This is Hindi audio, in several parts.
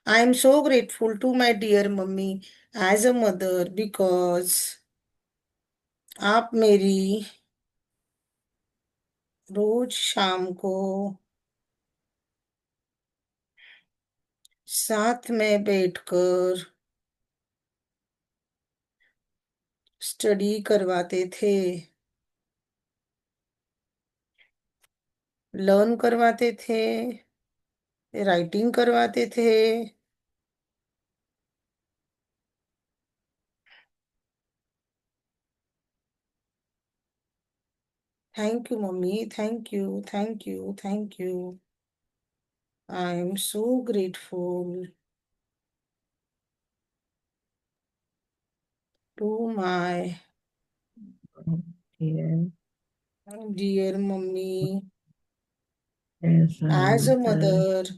I am so grateful to my dear mummy as a mother because आप मेरी रोज शाम को साथ में बैठकर स्टडी करवाते थे, लर्न करवाते थे, राइटिंग करवाते थे। Thank you mummy, thank you, thank you, thank you. I am so grateful to my Dear, dear mummy as a as a mother, mother.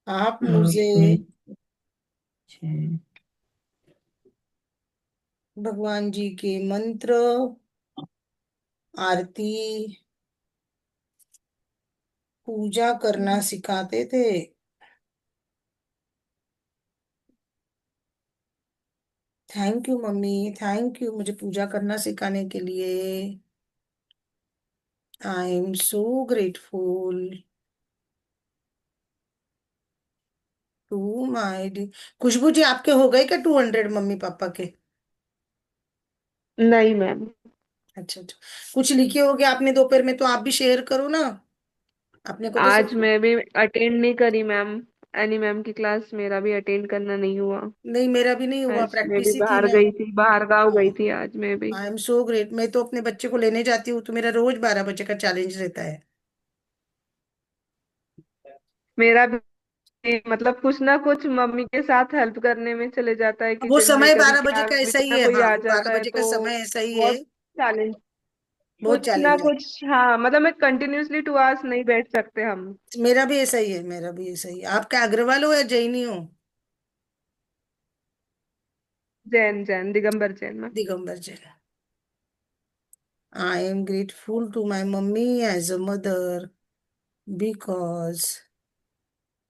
आप आप मुझे मुझे भगवान जी के मंत्र, आरती, पूजा करना सिखाते थे। Thank you mummy, thank you मुझे पूजा करना सिखाने के लिए। I am so grateful to my डी। खुशबू जी, आपके हो गए क्या 200 मम्मी पापा के? नहीं मैम। अच्छा अच्छा। कुछ लिखे होगे आपने दोपहर में, तो आप भी शेयर करो ना। अपने को तो आज सब। मैं भी अटेंड नहीं करी मैम। एनी मैम की क्लास मेरा भी अटेंड करना नहीं हुआ। नहीं, मेरा भी नहीं हुआ, आज मैं भी प्रैक्टिस ही थी बाहर ना। गई थी, बाहर गाँव गई थी आज मैं भी। आई एम सो ग्रेट। मैं तो अपने बच्चे को लेने जाती हूँ तो मेरा रोज 12 बजे का चैलेंज रहता है। मेरा भी मतलब कुछ ना कुछ मम्मी के साथ हेल्प करने में चले जाता है वो किचन में, समय कभी 12 बजे क्या का बीच ऐसा ही में है, कोई हाँ, आ वो बारह जाता है बजे का तो समय ऐसा ही है। बहुत चैलेंज। बहुत कुछ ना चैलेंज है। कुछ, हाँ मतलब मैं कंटिन्यूअसली 2 आवर्स नहीं बैठ सकते हम। मेरा भी ऐसा ही है, मेरा भी ऐसा ही है। आप क्या अग्रवाल हो या जैनी हो? जैन जैन दिगंबर जैन में। Digambar Jain. I am grateful to my mummy as a mother because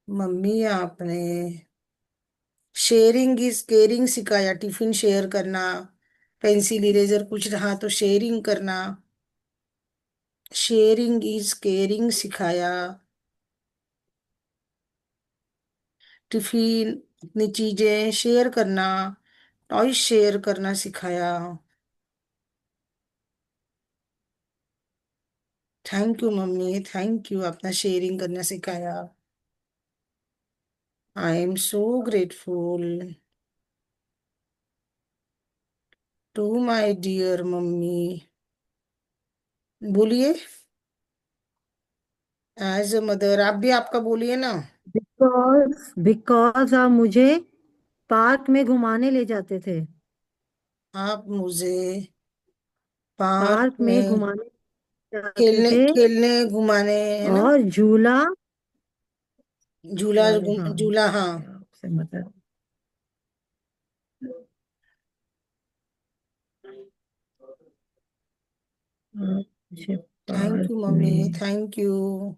mummy आपने शेयरिंग इज केयरिंग सिखाया। टिफिन शेयर करना, पेंसिल इरेजर कुछ रहा तो शेयरिंग करना। शेयरिंग इज केयरिंग सिखाया। टिफिन, अपनी चीजें शेयर करना, टॉय शेयर करना सिखाया। Thank you mummy, thank you, अपना शेयरिंग करना सिखाया। I am so grateful to my dear mummy. बोलिए, एज अ मदर। आप भी आपका बोलिए ना। बिकॉज आप मुझे पार्क में घुमाने ले जाते थे। आप मुझे पार्क पार्क में में घुमाने ले जाते खेलने थे खेलने घुमाने, है ना? और झूला। झूला, अरे हाँ, झूला, हाँ। आपसे मतलब आप मुझे थैंक पार्क यू मम्मी, में thank you.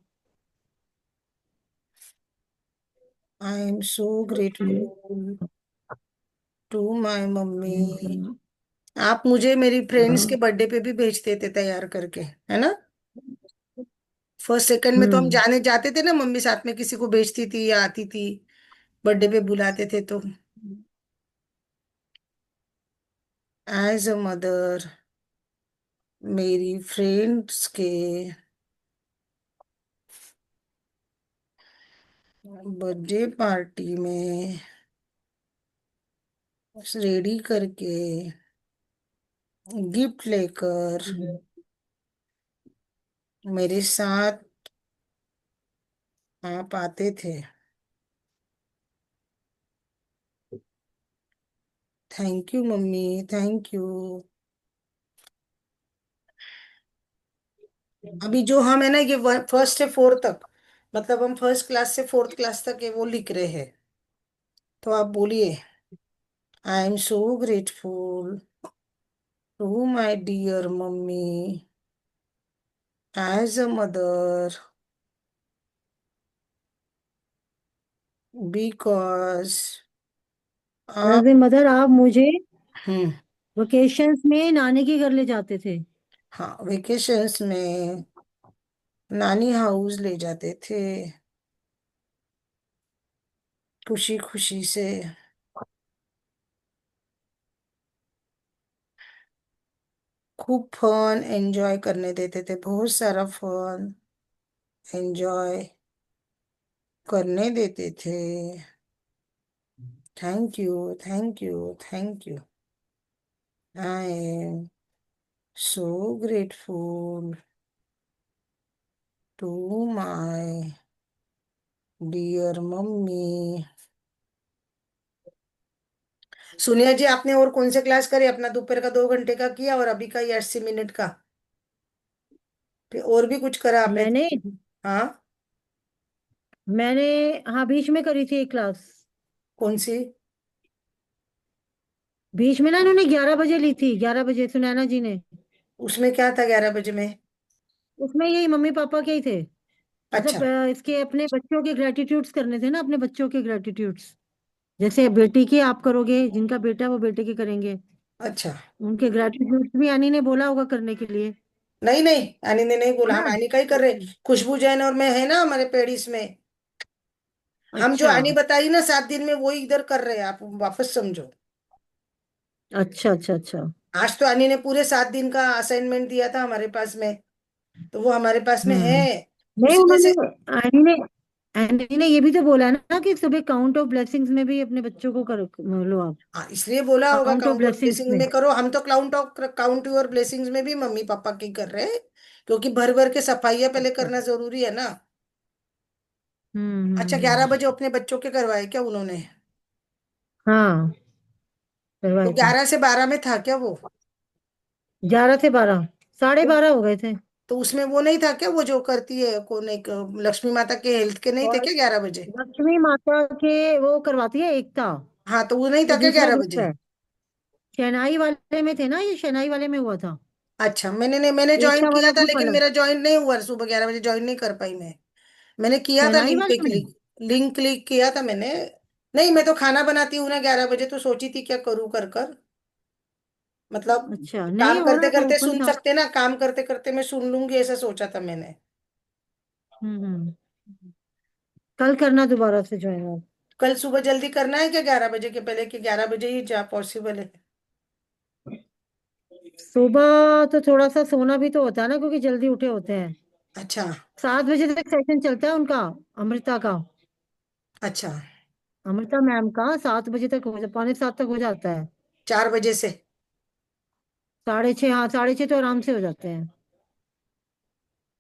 I am so grateful to my mummy. आप मुझे मेरी फ्रेंड्स के बर्थडे पे भी भेजते थे तैयार करके, है ना? फर्स्ट सेकंड में तो हम हम्म। जाने जाते थे ना, मम्मी साथ में किसी को भेजती थी या आती थी, बर्थडे पे बुलाते थे तो। एज अ मदर, मेरी फ्रेंड्स के बर्थडे पार्टी में रेडी करके गिफ्ट लेकर मेरे साथ आप आते थे। Thank you mummy, thank you. अभी जो हम है ना, ये फर्स्ट से फोर्थ तक, मतलब हम फर्स्ट क्लास से फोर्थ क्लास तक है वो लिख रहे हैं। तो आप बोलिए, I am so grateful to my dear mummy as a mother because आप। एज ए मदर आप मुझे हम्म। वेकेशंस में नानी के घर ले जाते थे। हाँ, वेकेशंस में नानी हाउस ले जाते थे, खुशी खुशी से। खूब फन एंजॉय करने देते थे, बहुत सारा फन एंजॉय करने देते थे। Thank you, thank you, thank you. I am so grateful to my dear mummy. Sonia ji, आपने और कौन से क्लास करे? अपना दोपहर का 2 घंटे का किया और अभी का ये 80 मिनट का। फिर और भी कुछ करा आपने? मैंने हाँ। मैंने हाँ बीच में करी थी एक क्लास। कौन सी? बीच में ना इन्होंने 11 बजे ली थी, 11 बजे सुनैना जी ने। उसमें क्या था 11 बजे में? उसमें यही मम्मी पापा के ही थे। अच्छा। मतलब इसके अपने बच्चों के ग्रेटिट्यूड्स करने थे ना, अपने बच्चों के ग्रेटिट्यूड्स। जैसे बेटी के आप करोगे, जिनका बेटा है वो बेटे के करेंगे। अच्छा। उनके ग्रेटिट्यूड्स भी यानी ने बोला होगा करने के लिए। नहीं नहीं, एनी ने नहीं बोला, है हम ना। एनी का ही कर रहे। खुशबू जैन और मैं है ना हमारे पेड़िस में। हम जो अच्छा एनी बताई ना 7 दिन में, वो इधर कर रहे हैं, आप वापस समझो। अच्छा अच्छा अच्छा। आज तो एनी ने पूरे 7 दिन का असाइनमेंट दिया था हमारे पास में, तो वो हमारे पास में है। हम्म। नहीं उसी में उन्होंने से। एनी ने ये भी तो बोला है ना कि सुबह काउंट ऑफ ब्लेसिंग्स में भी अपने बच्चों को कर लो आप। हाँ, इसलिए बोला होगा काउंट ऑफ काउंट और ब्लेसिंग्स ब्लेसिंग में। में करो। हम तो काउंट और ब्लेसिंग्स में भी मम्मी पापा की कर रहे हैं, क्योंकि भर भर के सफाइयाँ पहले अच्छा। करना जरूरी है ना। अच्छा, हम्म। 11 बजे अपने बच्चों के करवाए क्या उन्होंने? हाँ तो करवाए थे। 11 से 12 में था क्या वो? 11 से 12, साढ़े तो, 12 हो गए थे। तो उसमें वो नहीं था क्या, वो जो करती है कौन, एक लक्ष्मी माता के हेल्थ के नहीं थे और क्या 11 बजे? लक्ष्मी माता के वो करवाती है एकता। हाँ, तो वो नहीं वो था क्या दूसरा ग्यारह ग्रुप बजे है। शहनाई वाले में थे ना, ये शहनाई वाले में हुआ था। अच्छा, मैंने नहीं, मैंने ज्वाइन एकता किया वाला था ग्रुप लेकिन अलग। मेरा ज्वाइन नहीं हुआ, सुबह 11 बजे ज्वाइन नहीं कर पाई मैं। मैंने किया था, शहनाई लिंक पे वाले में। क्लिक। लिंक क्लिक किया था मैंने। नहीं, मैं तो खाना बनाती हूँ ना 11 बजे, तो सोची थी क्या करूँ कर कर। मतलब अच्छा नहीं काम हो करते रहा था, करते ओपन सुन था। सकते ना, काम करते करते मैं सुन लूंगी, ऐसा सोचा था मैंने। हम्म। कल करना दोबारा से ज्वाइन आप। कल सुबह जल्दी करना है क्या 11 बजे के पहले, कि 11 बजे ही जा पॉसिबल है? सुबह तो थोड़ा सा सोना भी तो होता है ना, क्योंकि जल्दी उठे होते हैं। अच्छा। 7 बजे तक सेशन चलता है उनका, अमृता का। अच्छा। अमृता मैम का 7 बजे तक पौने 7 तक हो जाता है। 4 बजे से? 6:30, हाँ 6:30 तो आराम से हो जाते हैं।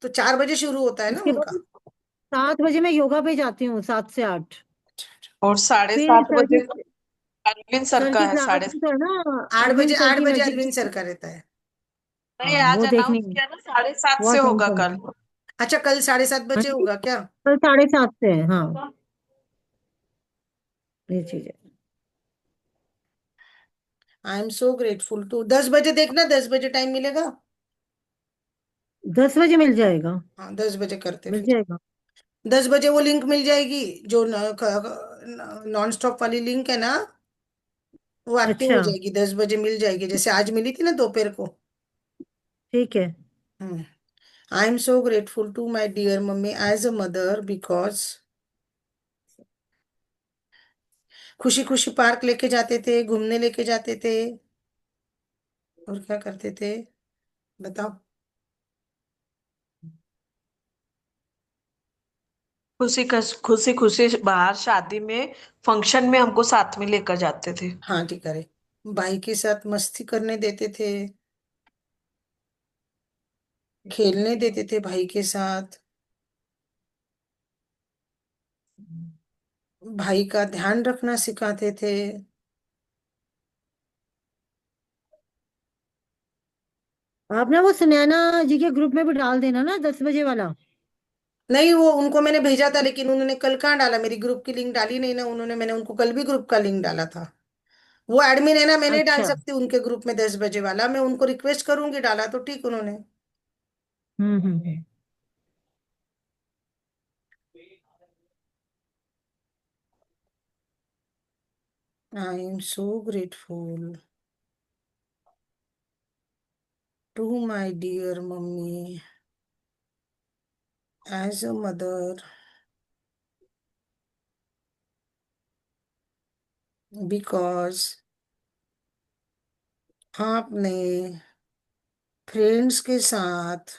तो 4 बजे शुरू होता है ना उसके उनका? बाद 7 बजे मैं योगा पे जाती हूँ, 7 से 8। और साढ़े फिर सात सर बजे की अरविंद सर सर का की है, क्लास साढ़े। तो है ना, आठ अरविंद बजे सर आठ की बजे मैजिक। अरविंद सर का रहता है? नहीं, हाँ आज वो देखनी अनाउंस है, किया ना, 7:30 वो से अटेंड होगा करना कल। है। अच्छा, कल 7:30 बजे हाँ जी, होगा क्या? कल 7:30 से है हाँ। ये चीज है। I am so grateful to. 10 बजे देखना, 10 बजे टाइम मिलेगा? 10 बजे मिल जाएगा। हाँ, 10 बजे करते मिल फिर। जाएगा। 10 बजे वो लिंक मिल जाएगी, जो नॉन स्टॉप वाली लिंक है ना, वो एक्टिव हो अच्छा जाएगी। 10 बजे मिल जाएगी, जैसे आज मिली थी ना दोपहर को। ठीक है। Hmm. I am so grateful to my dear mummy as a mother, because खुशी खुशी पार्क लेके जाते थे, घूमने लेके जाते थे, और क्या करते थे बताओ? खुशी खुशी बाहर शादी में, फंक्शन में हमको साथ में लेकर जाते थे। हाँ ठीक है। भाई के साथ मस्ती करने देते थे, खेलने देते थे भाई के साथ, भाई का ध्यान रखना सिखाते थे। आप ना वो सुनैना जी के ग्रुप में भी डाल देना ना, 10 बजे वाला। नहीं, वो उनको मैंने भेजा था, लेकिन उन्होंने कल कहाँ डाला, मेरी ग्रुप की लिंक डाली नहीं ना उन्होंने। मैंने उनको कल भी ग्रुप का लिंक डाला था। वो एडमिन है ना, मैं नहीं डाल अच्छा। सकती उनके ग्रुप में 10 बजे वाला। मैं उनको रिक्वेस्ट करूंगी, डाला तो ठीक उन्होंने। Hmm. I am so grateful to my dear mummy as a mother because आपने फ्रेंड्स के साथ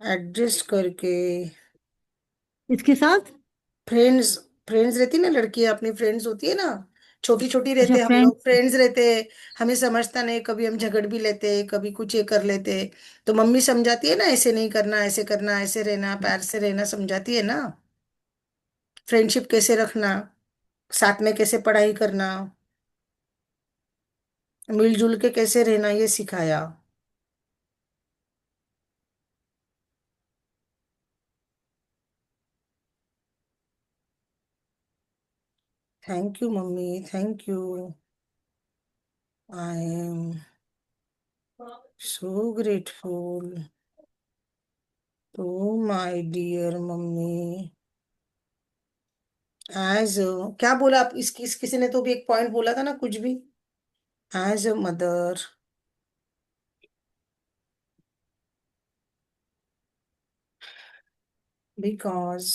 एडजस्ट करके इसके साथ। फ्रेंड्स फ्रेंड्स रहती ना, लड़की अपनी फ्रेंड्स होती है ना, छोटी छोटी अच्छा रहते, हम फ्रेंड। लोग फ्रेंड्स रहते। हमें समझता नहीं, कभी हम झगड़ भी लेते, कभी कुछ ये कर लेते, तो मम्मी समझाती है ना, ऐसे नहीं करना, ऐसे करना, ऐसे रहना, प्यार से रहना, समझाती है ना। फ्रेंडशिप कैसे रखना, साथ में कैसे पढ़ाई करना, मिलजुल के कैसे रहना, ये सिखाया। Thank you mummy, thank you. I am so grateful to my dear mummy as, क्या बोला आप, किसी ने तो भी एक पॉइंट बोला था ना, कुछ भी, एज अ मदर बिकॉज।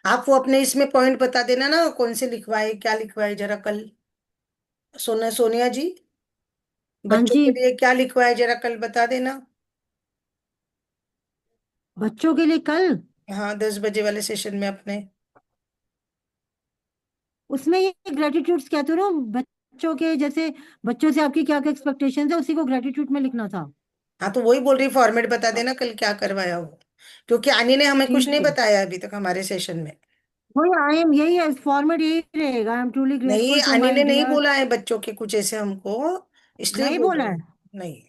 आप वो अपने इसमें पॉइंट बता देना ना, कौन से लिखवाए, क्या लिखवाए जरा कल, सोनिया जी, हाँ बच्चों जी। के लिए क्या लिखवाए जरा कल बता देना। बच्चों के लिए कल। हाँ, 10 बजे वाले सेशन में अपने। उसमें ये ग्रेटिट्यूड्स कहते हो ना बच्चों के, जैसे बच्चों से आपकी क्या क्या एक्सपेक्टेशंस है, उसी को ग्रेटिट्यूड में लिखना था। हाँ, तो वही बोल रही, फॉर्मेट बता देना कल क्या करवाया वो, क्योंकि आनी ने हमें कुछ ठीक नहीं है। बताया अभी तक हमारे सेशन में। वही आई एम, यही है फॉर्मेट, यही रहेगा। आई एम ट्रूली नहीं, ग्रेटफुल टू आनी माई ने नहीं डियर। बोला है बच्चों के कुछ ऐसे हमको, इसलिए नहीं बोल बोला रहे है। हैं। नहीं,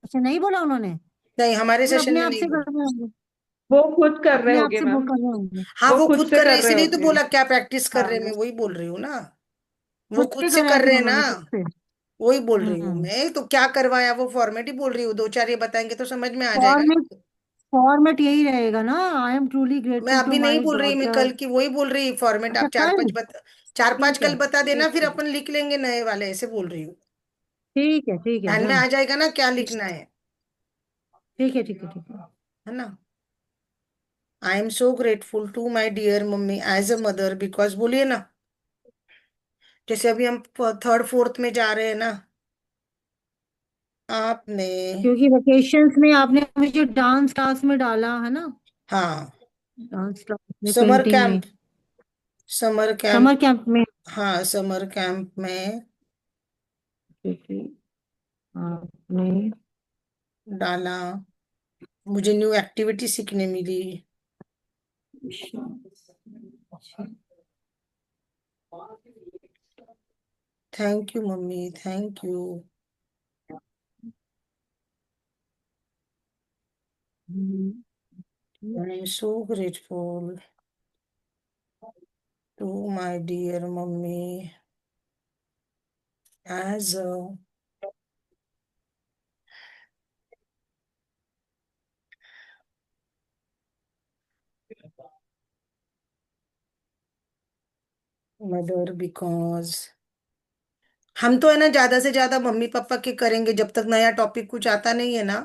अच्छा नहीं बोला उन्होंने। नहीं हमारे फिर सेशन अपने में आप नहीं से बोला। कर रहे होंगे। वो खुद कर रहे अपने आप होगे से मैम। बुक कर रहे होंगे। हाँ, वो वो खुद खुद से कर रहे हैं, कर रहे इसीलिए तो होंगे। बोला क्या प्रैक्टिस कर हाँ। रहे हैं, मैं वही बोल रही हूँ ना। वो खुद खुद से से कराया कर फिर रहे हैं ना, उन्होंने खुद से। वही बोल रही हूँ हम्म। मैं, तो क्या करवाया वो फॉर्मेट ही बोल रही हूँ, दो चार ये बताएंगे तो समझ में आ जाएगा फॉर्मेट, ना। फॉर्मेट यही रहेगा ना। आई एम ट्रूली मैं ग्रेटफुल टू अभी नहीं माई बोल रही, मैं डॉटर। कल की वही बोल रही, फॉर्मेट अच्छा आप चार कल। पांच चार पांच ठीक है कल बता देना, ठीक फिर है अपन लिख लेंगे नए वाले, ऐसे बोल रही हूँ। ठीक है ठीक है ध्यान में डन। आ जाएगा ना क्या लिखना ठीक है ठीक है ठीक है। है ना। I am so grateful to my dear mummy as a mother because, बोलिए ना, जैसे अभी हम थर्ड फोर्थ में जा रहे हैं ना, आपने। क्योंकि वेकेशंस में आपने मुझे डांस क्लास में डाला है ना। हाँ, डांस क्लास में, समर पेंटिंग में। Camp, summer camp, summer camp में। हाँ समर कैंप में क्योंकि आपने। डाला, मुझे न्यू एक्टिविटी सीखने मिली। Thank you mummy, thank you. I am so grateful to my dear mummy as a mother because, हम तो है ना ज्यादा से ज्यादा मम्मी पापा के करेंगे जब तक नया टॉपिक कुछ आता नहीं है ना,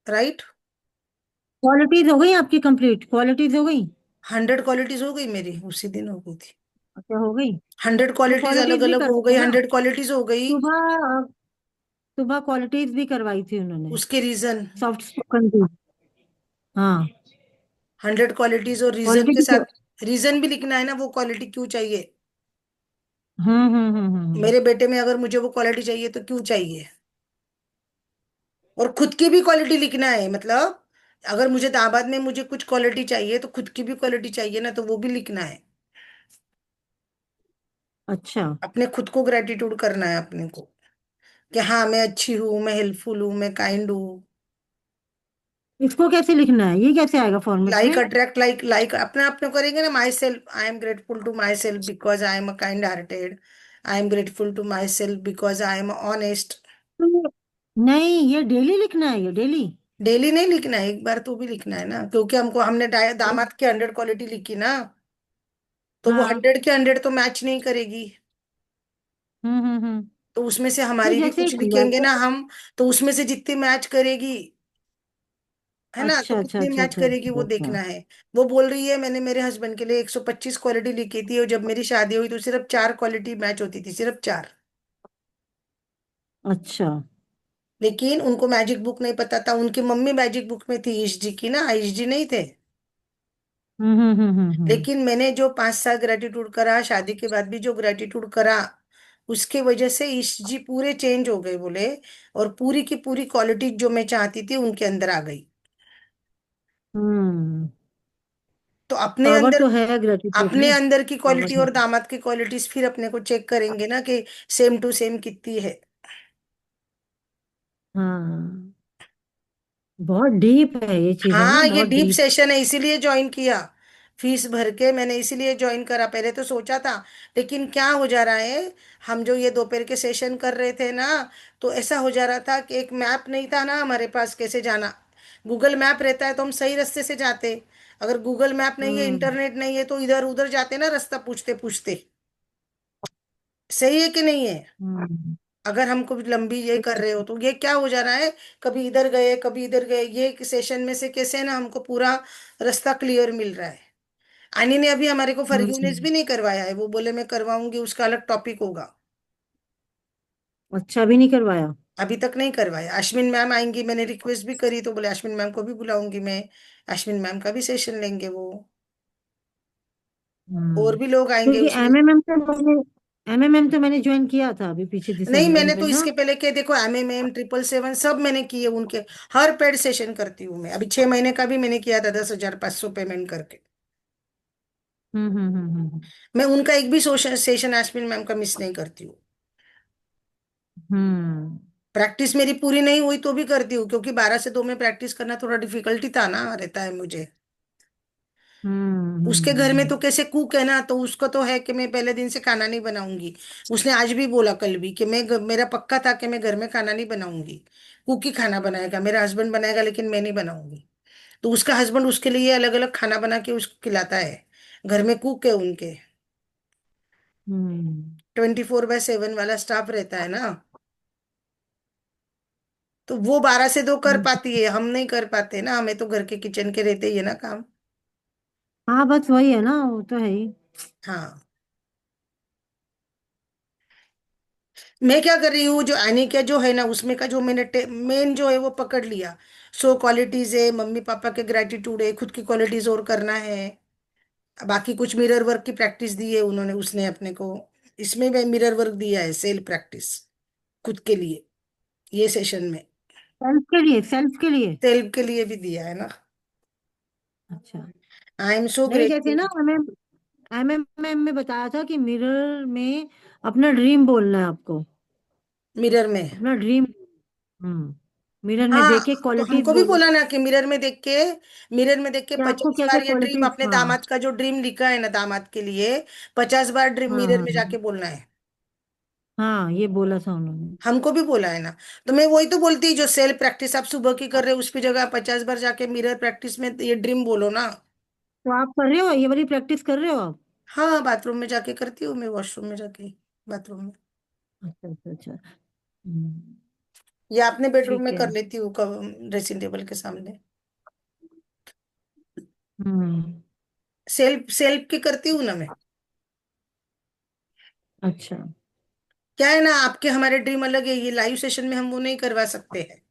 राइट। क्वालिटीज हो गई आपकी कंप्लीट, क्वालिटीज हो गई। 100 क्वालिटीज हो गई मेरी, उसी दिन हो गई थी। अच्छा हो गई। 100 क्वालिटीज अलग क्वालिटीज भी अलग हो करते गई, हैं ना। 100 क्वालिटीज हो गई। सुबह, सुबह क्वालिटीज भी करवाई थी उन्होंने। उसके रीजन, सॉफ्ट स्पोकन भी। हाँ। 100 क्वालिटीज और रीजन क्वालिटी के की। साथ, रीजन भी लिखना है ना, वो क्वालिटी क्यों चाहिए। हम्म। मेरे बेटे में अगर मुझे वो क्वालिटी चाहिए तो क्यों चाहिए, और खुद की भी क्वालिटी लिखना है, मतलब अगर मुझे दामाद में मुझे कुछ क्वालिटी चाहिए तो खुद की भी क्वालिटी चाहिए ना, तो वो भी लिखना है। अच्छा। अपने खुद को ग्रेटिट्यूड करना है अपने को, कि हाँ मैं अच्छी हूँ, मैं हेल्पफुल हूँ, मैं काइंड हूँ। इसको कैसे लिखना है, ये कैसे आएगा फॉर्मेट लाइक में। अट्रैक्ट, लाइक अपने आप में करेंगे ना, myself, I am grateful to myself because I am a kind hearted, I am grateful to myself because I am honest. नहीं, ये डेली लिखना है, ये डेली। डेली नहीं लिखना है, एक बार तो भी लिखना है ना, क्योंकि हमने दामाद की 100 क्वालिटी लिखी ना, तो वो हाँ। 100 के 100 तो मैच नहीं करेगी। हम्म। तो उसमें से नहीं, हमारी भी जैसे कुछ लिखेंगे वैसे। ना हम, तो उसमें से जितनी मैच करेगी, है ना, तो अच्छा अच्छा कितनी अच्छा मैच अच्छा करेगी अच्छा वो अच्छा। देखना है। वो बोल रही है मैंने मेरे हस्बैंड के लिए 125 क्वालिटी लिखी थी, और जब मेरी शादी हुई तो सिर्फ 4 क्वालिटी मैच होती थी, सिर्फ 4। अच्छा। लेकिन उनको मैजिक बुक नहीं पता था, उनकी मम्मी मैजिक बुक में थी, ईश जी की ना, आयुष जी नहीं थे। हम्म। लेकिन मैंने जो 5 साल ग्रेटिट्यूड करा, शादी के बाद भी जो ग्रेटिट्यूड करा, उसके वजह से ईश जी पूरे चेंज हो गए बोले, और पूरी की पूरी क्वालिटी जो मैं चाहती थी उनके अंदर आ गई। हम्म। तो पावर तो है ग्रेटिट्यूड अपने में। अंदर की पावर क्वालिटी है। और दामाद की क्वालिटीज फिर अपने को चेक करेंगे ना, कि सेम टू सेम कितनी है। हाँ, बहुत डीप है ये चीज, है ना, हाँ, ये बहुत डीप डीप। सेशन है, इसीलिए ज्वाइन किया। फीस भर के मैंने इसीलिए ज्वाइन करा, पहले तो सोचा था। लेकिन क्या हो जा रहा है, हम जो ये दोपहर के सेशन कर रहे थे ना, तो ऐसा हो जा रहा था कि एक मैप नहीं था ना हमारे पास, कैसे जाना। गूगल मैप रहता है तो हम सही रास्ते से जाते। अगर गूगल मैप नहीं है, हम्म इंटरनेट नहीं है, तो इधर उधर जाते ना रास्ता पूछते पूछते। सही है कि नहीं है? हम्म। अगर हम कुछ लंबी ये कर रहे हो तो ये क्या हो जा रहा है, कभी इधर गए कभी इधर गए, ये सेशन में से कैसे है ना, हमको पूरा रास्ता क्लियर मिल रहा है। आनी ने अभी हमारे को फॉरगिवनेस हम्म। भी नहीं करवाया है, वो बोले मैं करवाऊंगी, उसका अलग टॉपिक होगा। अच्छा, भी नहीं करवाया। अभी तक नहीं करवाया। अश्विन मैम आएंगी, मैंने रिक्वेस्ट भी करी, तो बोले अश्विन मैम को भी बुलाऊंगी मैं, अश्विन मैम का भी सेशन लेंगे वो। और हम्म। भी लोग आएंगे क्योंकि उसमें। एमएमएम तो मैंने ज्वाइन किया था अभी पीछे नहीं, दिसंबर मैंने में तो ना। इसके पहले के देखो MM 777 सब मैंने किए उनके। हर पेड सेशन करती हूँ मैं, अभी 6 महीने का भी मैंने किया था, 10,500 पेमेंट करके। हम्म। मैं उनका एक भी सेशन एस्मिन मैम का मिस नहीं करती हूँ। हम्म प्रैक्टिस मेरी पूरी नहीं हुई तो भी करती हूँ, क्योंकि 12 से 2 में प्रैक्टिस करना थोड़ा डिफिकल्टी था ना, रहता है मुझे। उसके घर में तो हम्म। कैसे कुक है ना, तो उसको तो है कि मैं पहले दिन से खाना नहीं बनाऊंगी। उसने आज भी बोला, कल भी, कि मेरा पक्का था कि मैं घर में खाना नहीं बनाऊंगी। कुक ही खाना बनाएगा, मेरा हस्बैंड बनाएगा, लेकिन मैं नहीं बनाऊंगी। तो उसका हस्बैंड उसके लिए अलग अलग खाना बना के उसको खिलाता है। घर में कुक है उनके, हम्म। 24/7 वाला स्टाफ रहता है ना। तो वो 12 से 2 कर हम्म। पाती है, हम नहीं कर पाते ना, हमें तो घर के किचन के रहते ही है ना काम। हाँ, बस वही है ना, वो तो है ही। हाँ। मैं क्या कर रही हूँ, जो आने का जो है ना, उसमें का जो मैंने मेन जो है वो पकड़ लिया। 100 क्वालिटीज है, मम्मी पापा के ग्रेटिट्यूड है, खुद की क्वालिटीज और करना है। बाकी कुछ मिरर वर्क की प्रैक्टिस दी है उन्होंने, उसने अपने को। इसमें भी मिरर वर्क दिया है, सेल्फ प्रैक्टिस, खुद के लिए, ये सेशन में। सेल्फ के लिए। सेल्फ के लिए भी दिया है ना। अच्छा। आई एम सो नहीं, जैसे ग्रेटफुल। ना एमएमएम में बताया था कि मिरर में अपना ड्रीम बोलना है आपको। मिरर में। अपना ड्रीम। हम्म। मिरर में देख के हाँ, तो क्वालिटीज हमको भी बोलो बोला ना कि मिरर में देख के कि आपको 50 बार कैसे ये ड्रीम, क्वालिटीज। अपने हाँ। दामाद का जो ड्रीम लिखा है ना दामाद के लिए, 50 बार ड्रीम हाँ मिरर हाँ में जाके बोलना है। हाँ, ये बोला था उन्होंने। हमको भी बोला है ना। तो मैं वही तो बोलती, जो सेल्फ प्रैक्टिस आप सुबह की कर रहे हो, उसकी जगह 50 बार जाके मिरर प्रैक्टिस में ये ड्रीम बोलो ना। तो आप कर रहे हो, ये वाली प्रैक्टिस कर रहे हो आप? हाँ, बाथरूम में जाके करती हूँ मैं, वॉशरूम में जाके, बाथरूम में। अच्छा अच्छा अच्छा। हम्म। या अपने बेडरूम ठीक में है। कर लेती हूँ, ड्रेसिंग टेबल के सामने। हम्म। सेल्फ सेल्फ की करती हूँ ना मैं। अच्छा। क्या है ना, आपके हमारे ड्रीम अलग है, ये लाइव सेशन में हम वो नहीं करवा सकते हैं।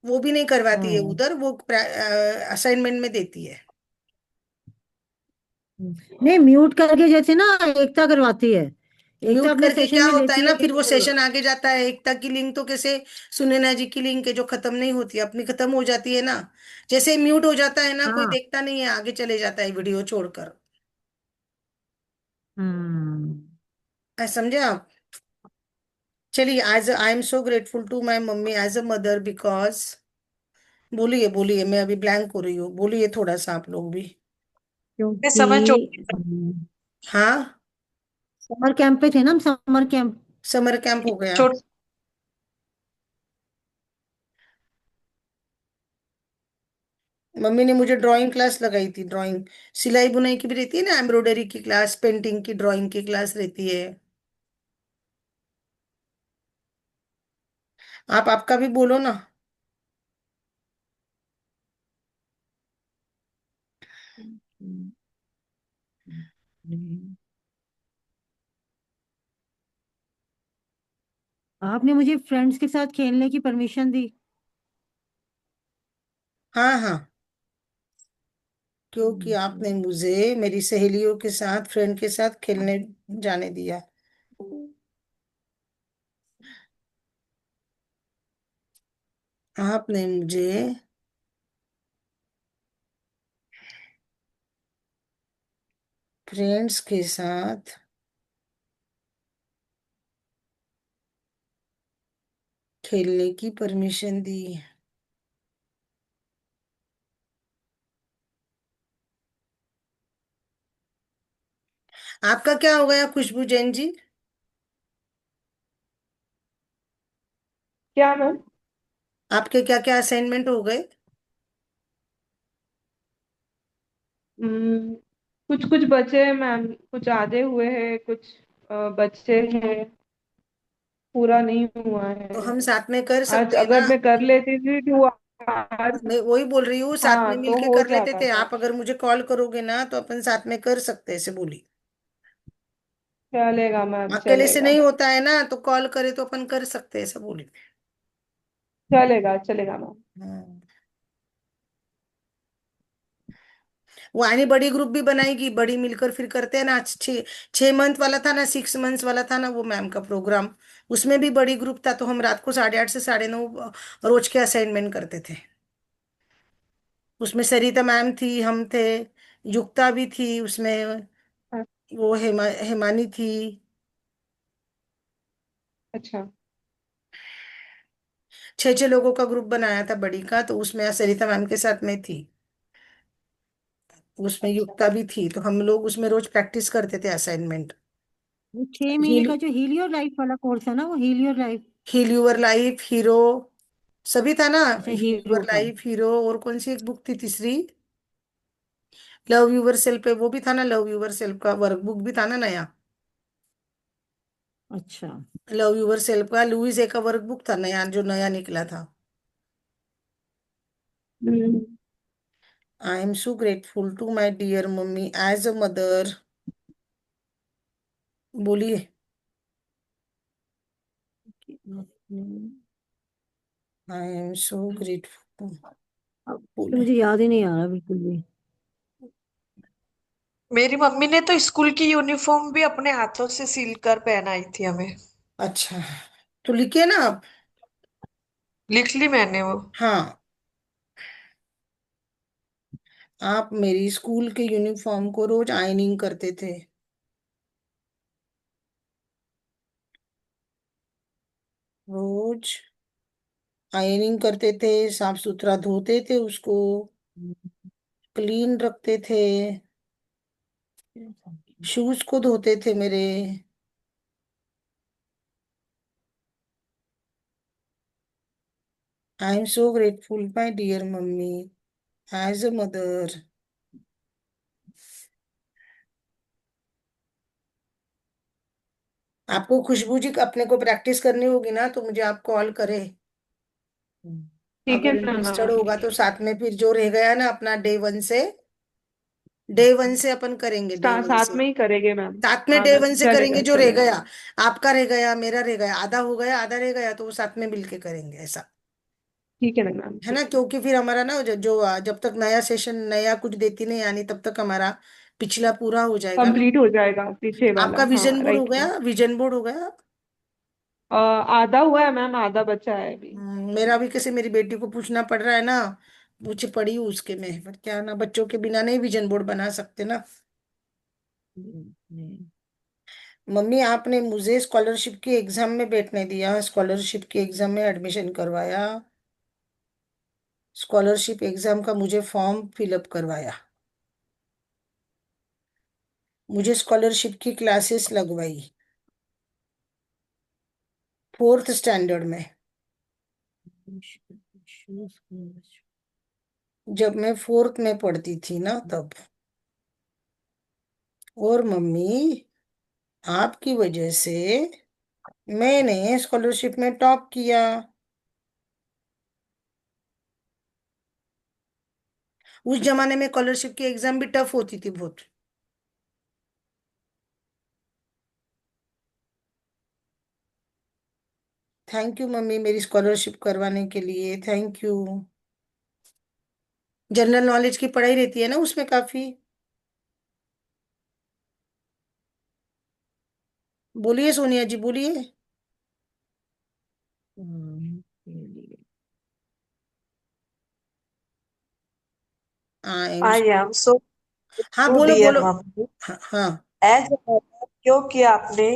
वो भी नहीं करवाती है हम्म। उधर, वो असाइनमेंट में देती है। नहीं, म्यूट करके जैसे ना एकता करवाती है। एकता म्यूट अपने करके सेशन क्या में होता है लेती ना, है फिर वो कि। सेशन आगे जाता है, एकता की लिंक तो कैसे, सुनैना जी की लिंक है जो खत्म नहीं होती, अपनी खत्म हो जाती है ना। जैसे म्यूट हो जाता है ना, कोई हाँ। देखता नहीं है, आगे चले जाता है वीडियो छोड़कर। हम्म। समझे आप? चलिए, as I am so grateful to my mummy as a mother, because, बोलिए बोलिए, मैं अभी ब्लैंक हो रही हूँ, बोलिए थोड़ा सा आप लोग भी। क्योंकि समय चो हाँ। समर कैंप पे थे ना हम, समर कैंप। समर कैंप हो गया। छोट मम्मी ने मुझे ड्राइंग क्लास लगाई थी, ड्राइंग, सिलाई बुनाई की भी रहती है ना, एम्ब्रॉयडरी की क्लास, पेंटिंग की, ड्राइंग की क्लास रहती है। आप आपका भी बोलो ना। आपने मुझे फ्रेंड्स के साथ खेलने की परमिशन दी। हाँ हाँ, क्योंकि आपने मुझे मेरी सहेलियों के साथ, फ्रेंड के साथ खेलने जाने दिया। आपने मुझे फ्रेंड्स के साथ खेलने की परमिशन दी। आपका क्या हो गया खुशबू जैन जी? क्या मैम? आपके क्या क्या असाइनमेंट हो गए? हम्म, कुछ कुछ बचे हैं मैम, कुछ आधे हुए हैं, कुछ बच्चे हैं, पूरा नहीं हुआ तो है। हम साथ में कर आज सकते हैं अगर ना। मैं कर लेती थी 2 आवर्स, मैं वही बोल रही हूँ, साथ हाँ में तो मिलके हो कर लेते जाता थे। था। आप अगर मुझे कॉल करोगे ना तो अपन साथ में कर सकते हैं, ऐसे बोली। चलेगा मैम, अकेले से चलेगा। नहीं होता है ना, तो कॉल करे तो अपन कर सकते हैं, ऐसे बोली। चलेगा चलेगा मैम। हाँ। वो आनी बड़ी ग्रुप भी बनाएगी, बड़ी मिलकर फिर करते हैं ना। 6 मंथ वाला था ना, 6 मंथ्स वाला था ना वो मैम का प्रोग्राम। उसमें भी बड़ी ग्रुप था, तो हम रात को 8:30 से 9:30 रोज के असाइनमेंट करते थे। उसमें सरिता मैम थी, हम थे, युक्ता भी थी उसमें, वो हेमानी थी। अच्छा। 6 6 लोगों का ग्रुप बनाया था बड़ी का, तो उसमें सरिता मैम के साथ में थी, उसमें अच्छा। युक्ता भी थी, तो हम लोग उसमें रोज प्रैक्टिस करते थे असाइनमेंट। वो 6 महीने का जो हील योर लाइफ वाला कोर्स है ना, वो heal your life. Heal your life, hero, सभी था ना। अच्छा, हील यूर हीरो का। लाइफ, हीरो, और कौन सी एक बुक थी तीसरी? लव यूर सेल्फ पे वो भी था ना, लव यूर सेल्फ का वर्कबुक भी था ना नया। अच्छा। लव यूर सेल्फ का लुइस ए का वर्कबुक था नया, जो नया निकला था। Hmm. I am so grateful to my dear mummy as a mother. बोलिए। I am so grateful. अब तो बोले। मुझे याद ही नहीं आ रहा बिल्कुल भी। मेरी मम्मी ने तो स्कूल की यूनिफॉर्म भी अपने हाथों से सिल कर पहनाई थी हमें। अच्छा, तो लिखिए ना आप। लिख ली मैंने वो। हाँ, आप मेरी स्कूल के यूनिफॉर्म को रोज आयनिंग करते थे, रोज आयनिंग करते थे, साफ सुथरा धोते थे उसको, क्लीन रखते थे, शूज को धोते थे मेरे। I am so grateful my dear mummy as a mother. आपको खुशबू जी अपने को प्रैक्टिस करनी होगी ना, तो मुझे आप कॉल करें। ठीक है अगर ना इंटरेस्टेड मैम। होगा तो साथ में फिर जो रह गया ना अपना डे 1 से अपन करेंगे, डे वन साथ से। में ही करेंगे मैम। साथ में हाँ डे 1 मैम, से करेंगे, चलेगा जो रह चलेगा गया। मैम। आपका रह गया, मेरा रह गया, आधा हो गया, आधा रह गया, तो वो साथ में मिलके करेंगे ऐसा। ठीक है ना मैम, है ना, ठीक है। क्योंकि फिर हमारा ना जब तक नया सेशन नया कुछ देती नहीं आनी, तब तक हमारा पिछला पूरा हो जाएगा ना। कंप्लीट हो जाएगा पीछे वाला, आपका हाँ विजन बोर्ड हो राइट गया, मैम। विजन बोर्ड हो गया? आधा हुआ है मैम, आधा बचा है अभी। मेरा भी कैसे, मेरी बेटी को पूछना पड़ रहा है ना, पूछे पड़ी हूँ उसके में, पर क्या ना, बच्चों के बिना नहीं विजन बोर्ड बना सकते ना। मम्मी आपने मुझे स्कॉलरशिप की एग्जाम में बैठने दिया, स्कॉलरशिप की एग्जाम में एडमिशन करवाया, स्कॉलरशिप एग्जाम का मुझे फॉर्म फिलअप करवाया, मुझे स्कॉलरशिप की क्लासेस लगवाई, 4th स्टैंडर्ड में। जब मैं फोर्थ में पढ़ती थी ना तब। और मम्मी, आपकी वजह से मैंने स्कॉलरशिप में टॉप किया। उस जमाने में स्कॉलरशिप की एग्जाम भी टफ होती थी बहुत। थैंक यू मम्मी, मेरी स्कॉलरशिप करवाने के लिए थैंक यू। जनरल नॉलेज की पढ़ाई रहती है ना उसमें काफी। बोलिए सोनिया जी, बोलिए। चलिए। I am. आई एम सो हाँ टू बोलो डियर बोलो। मम्मी, हाँ हाँ। एज क्योंकि आपने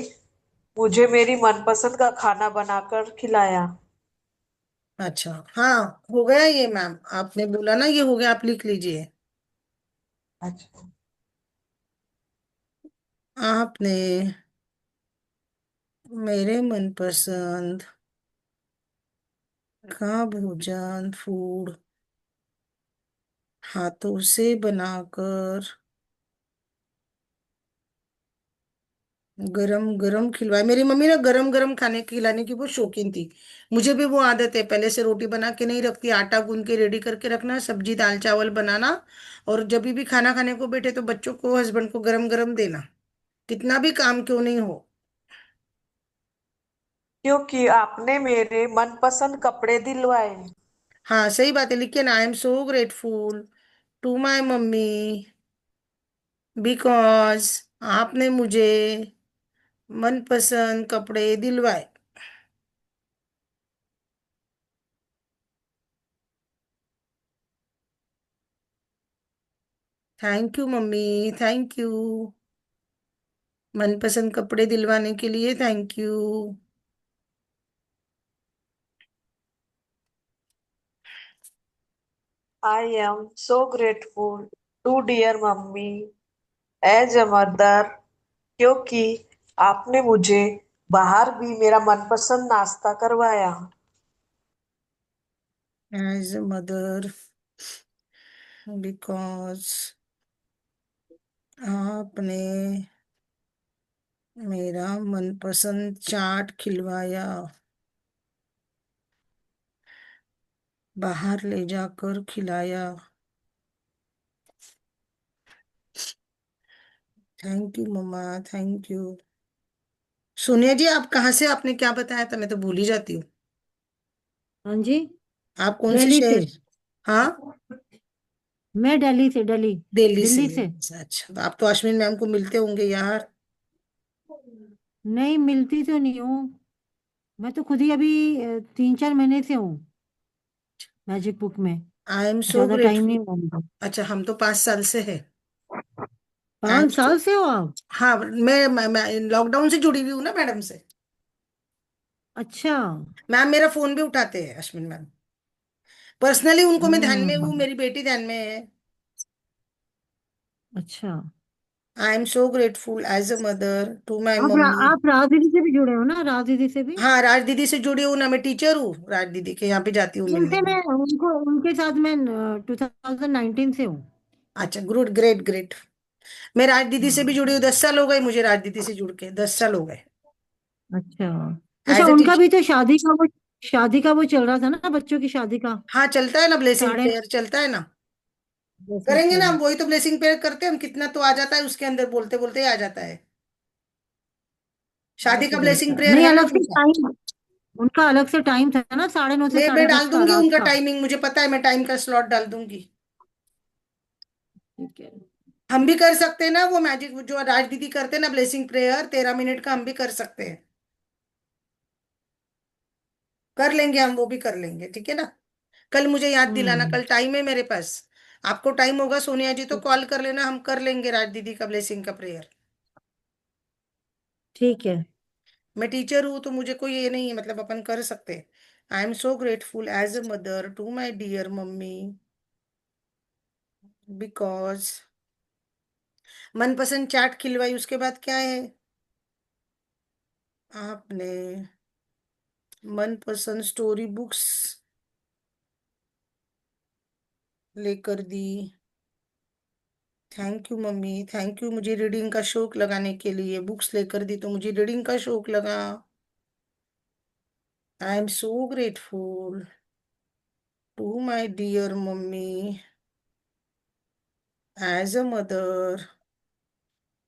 मुझे मेरी मनपसंद का खाना बनाकर खिलाया। अच्छा हाँ, हो गया ये मैम, आपने बोला ना ये हो गया, आप लिख लीजिए। अच्छा। आपने मेरे मनपसंद का भोजन फूड हाथों से बनाकर गरम गरम खिलवाए। मेरी मम्मी ना गरम गरम खाने खिलाने की बहुत शौकीन थी। मुझे भी वो आदत है, पहले से रोटी बना के नहीं रखती, आटा गूंद के रेडी करके रखना, सब्जी दाल चावल बनाना, और जब भी खाना खाने को बैठे तो बच्चों को हस्बैंड को गरम गरम देना, कितना भी काम क्यों नहीं हो। क्योंकि आपने मेरे मनपसंद कपड़े दिलवाए। हाँ सही बात है, लिखिए ना, I am so grateful to my mummy because आपने मुझे मनपसंद कपड़े दिलवाए। Thank you mummy, thank you, मनपसंद कपड़े दिलवाने के लिए thank you. I am so grateful to dear mummy as a mother, क्योंकि आपने मुझे बाहर भी मेरा मनपसंद नाश्ता करवाया। एज अ मदर बिकॉज आपने मेरा मनपसंद चाट खिलवाया, बाहर ले जाकर खिलाया। Thank you mama, thank you. Sonia ji, आप कहाँ से, आपने क्या बताया था, मैं तो भूल ही जाती हूँ। हाँ जी। आप कौन से दिल्ली से। शहर? हाँ, मैं दिल्ली से, दिल्ली। दिल्ली से। दिल्ली से। अच्छा, तो आप तो अश्विन मैम को मिलते होंगे यार। नहीं मिलती तो नहीं हूँ। मैं तो खुद ही अभी 3-4 महीने से हूँ मैजिक बुक में। आई एम सो ज्यादा टाइम ग्रेटफुल। नहीं हुआ मुझे। अच्छा, हम तो 5 साल से है। आई एम 5 साल से हो आप? हाँ, मैं लॉकडाउन से जुड़ी हुई हूँ ना मैडम से। अच्छा। मैम मेरा फोन भी उठाते हैं, अश्विन मैम। पर्सनली उनको मैं ध्यान में हूँ, हम्म। मेरी बेटी ध्यान में है। अच्छा। I am so grateful as a mother to my mummy. आप राज दीदी से भी जुड़े हो ना, राज दीदी से भी? हाँ, राज दीदी से जुड़ी हूँ ना, मैं टीचर हूँ, राज दीदी के यहाँ पे जाती हूँ मिलने। उनसे मैं उनको उनके साथ मैं 2019 से हूँ। अच्छा, गुड, ग्रेट ग्रेट। मैं राज दीदी से भी हाँ। जुड़ी हूँ, 10 साल हो गए मुझे राज दीदी से जुड़ के, 10 साल हो गए। अच्छा। अच्छा, एज ए उनका टीचर। भी तो शादी का वो चल रहा था ना, बच्चों की शादी का। हाँ चलता है ना, ब्लेसिंग साढ़े प्रेयर चलता है ना। ड्रेसिंग करेंगे ना पे। हम, वही तो ब्लेसिंग प्रेयर करते हैं हम, कितना तो आ जाता है उसके अंदर, बोलते बोलते ही आ जाता है। शादी बहुत का ही ब्लेसिंग बढ़िया। प्रेयर नहीं, है ना अलग से उनका। टाइम, उनका अलग से टाइम था ना, 9:30 से मैं साढ़े दस डाल का दूंगी रात उनका का। टाइमिंग, मुझे पता है, मैं टाइम का स्लॉट डाल दूंगी। ठीक है। हम भी कर सकते हैं ना वो मैजिक जो राज दीदी करते हैं ना, ब्लेसिंग प्रेयर 13 मिनट का, हम भी कर सकते हैं। कर लेंगे हम, वो भी कर लेंगे, ठीक है ना। कल मुझे याद दिलाना, हम्म। कल टाइम है मेरे पास। आपको टाइम होगा सोनिया जी तो ठीक कॉल कर लेना, हम कर लेंगे राज दीदी का ब्लेसिंग का प्रेयर। ठीक है। मैं टीचर हूँ तो मुझे कोई ये नहीं है, मतलब अपन कर सकते हैं। I am so grateful as a mother to my dear mummy because मनपसंद चाट खिलवाई, उसके बाद क्या है? आपने मनपसंद स्टोरी बुक्स लेकर दी। Thank you mummy, thank you मुझे रीडिंग का शौक लगाने के लिए। बुक्स लेकर दी तो मुझे रीडिंग का शौक लगा। I am so grateful to my dear mummy as a mother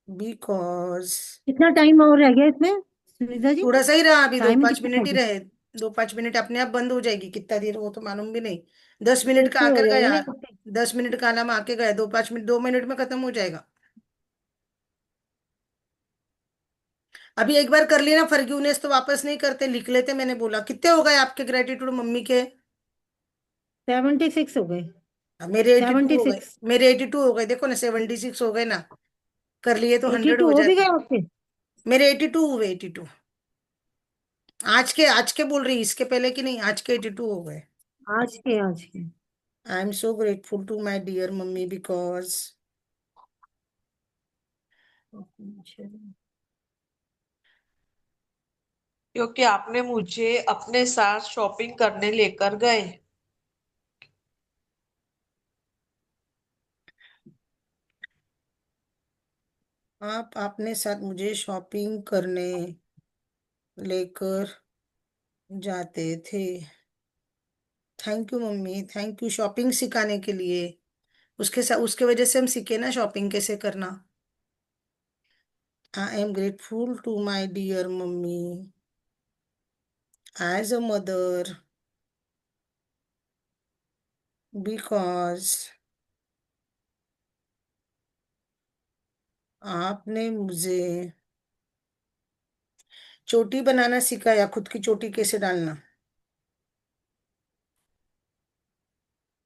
because. कितना टाइम और रह गया इसमें सुनीता जी? थोड़ा सा ही रहा, अभी दो टाइम पांच कितना रह मिनट ही गया? रहे। 2-5 मिनट अपने आप बंद हो जाएगी, कितना देर वो तो मालूम भी नहीं। 10 मिनट का कैसे हो आकर जाएगा गया। ना? 10 मिनट का अलार्म आके गया, 2-5 मिनट, 2 मिनट में खत्म हो जाएगा। अभी एक बार कर लिया ना फॉरगिवनेस तो वापस नहीं करते, लिख लेते। मैंने बोला कितने हो गए आपके ग्रेटिट्यूड मम्मी के? 76 हो गए। मेरे 82 हो गए। 76। मेरे 82 हो गए, देखो ना, 76 हो गए ना। कर लिए तो 100 82 हो हो भी जाते। गए आपके? मेरे 82 हुए, 82। आज के बोल रही, इसके पहले की नहीं, आज के 82 हो गए। आज के। I am so grateful to my dear mummy because. क्योंकि आपने मुझे अपने साथ शॉपिंग करने लेकर गए। आप अपने साथ मुझे शॉपिंग करने लेकर जाते थे। Thank you mummy, thank you shopping सिखाने के लिए। उसके साथ, उसके वजह से हम सीखे ना शॉपिंग कैसे करना। I am grateful to my dear mummy as a mother because आपने मुझे चोटी बनाना सिखाया, खुद की चोटी कैसे डालना।